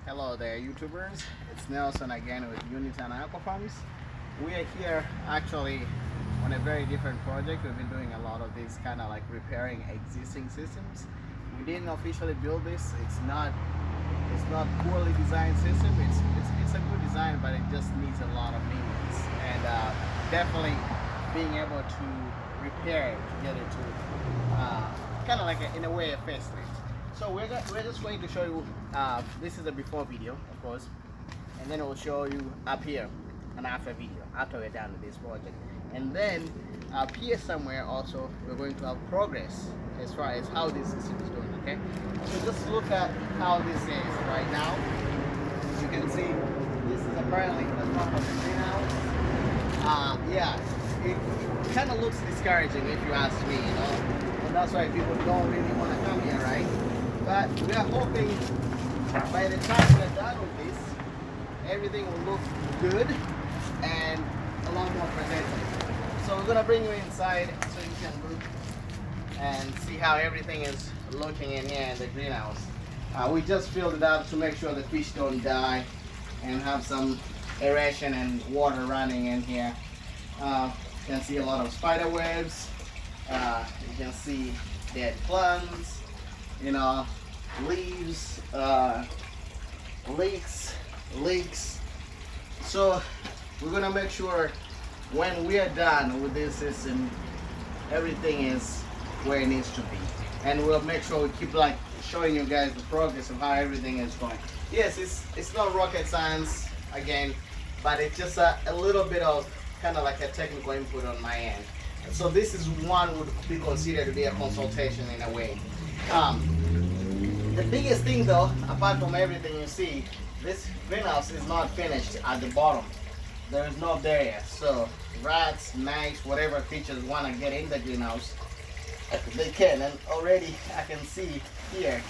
Hello there, YouTubers. It's Nelson again with UniTan Aquafarms. We are here actually on a very different project. We've been doing a lot of this kind of like repairing existing systems. We didn't officially build this. It's not poorly designed system. It's a good design, but it just needs a lot of maintenance and definitely being able to repair it to get it to kind of like in a way a facelift. So we're just going to show you, this is a before video, of course, and then we'll show you up here an after video, after we're done with this project. And then up here somewhere also, we're going to have progress as far as how this system is doing, okay? So just look at how this is right now. As you can see, this is apparently the front of the greenhouse. Yeah, it kind of looks discouraging if you ask me, you know? And that's why people don't really want to come here, right? But we are hoping by the time we're done with this, everything will look good and a lot more presentable. So we're gonna bring you inside so you can look and see how everything is looking in here in the greenhouse. We just filled it up to make sure the fish don't die and have some aeration and water running in here. You can see a lot of spider webs. You can see dead plants, you know, leaves, leaks. So we're gonna make sure when we are done with this system, everything is where it needs to be, and we'll make sure we keep like showing you guys the progress of how everything is going. Yes, it's not rocket science again, but it's just a little bit of kind of like a technical input on my end. So this is one would be considered to be a consultation in a way. The biggest thing though, apart from everything you see, this greenhouse is not finished at the bottom. There is no barrier. So rats, mice, whatever creatures want to get in the greenhouse, they can. And already I can see here,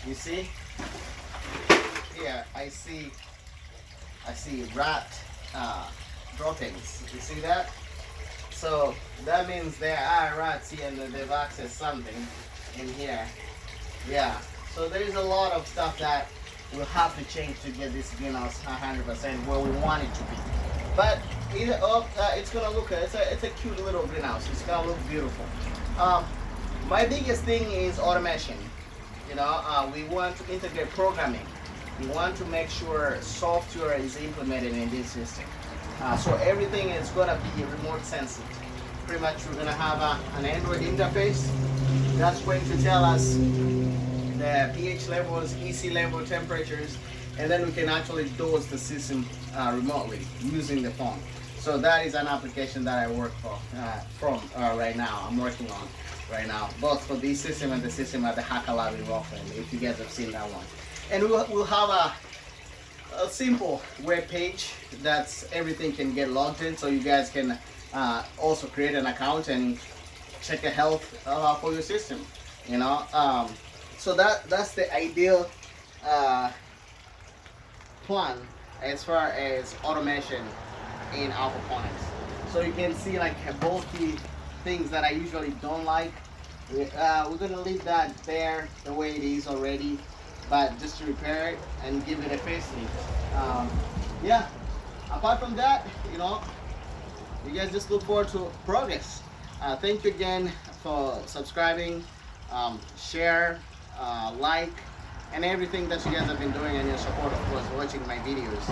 you see? Here I see rat droppings. You see that? So that means there are rats here and they've accessed something in here. Yeah. So there is a lot of stuff that we'll have to change to get this greenhouse 100% where we want it to be. But it's gonna look, it's a cute little greenhouse. It's gonna look beautiful. My biggest thing is automation. You know, we want to integrate programming. We want to make sure software is implemented in this system. So everything is gonna be remote sensing. Pretty much we're gonna have an Android interface that's going to tell us the pH levels, EC level, temperatures, and then we can actually dose the system remotely using the phone. So that is an application that I work right now. I'm working on right now, both for this system and the system at the Hacker Lab in Rockland, if you guys have seen that one. And we'll have a simple web page that's everything can get logged in, so you guys can also create an account and check the health for your system, you know. So that's the ideal plan as far as automation in aquaponics. So you can see like bulky things that I usually don't like. We're gonna leave that there the way it is already, but just to repair it and give it a facelift. Yeah, apart from that, you know, you guys just look forward to progress. Thank you again for subscribing, share, like, and everything that you guys have been doing, and your support, of course, watching my videos.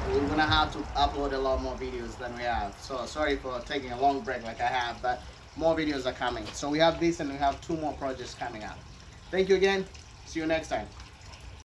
We're gonna have to upload a lot more videos than we have. So sorry for taking a long break like I have, but more videos are coming. So we have this and we have 2 more projects coming up. Thank you again. See you next time.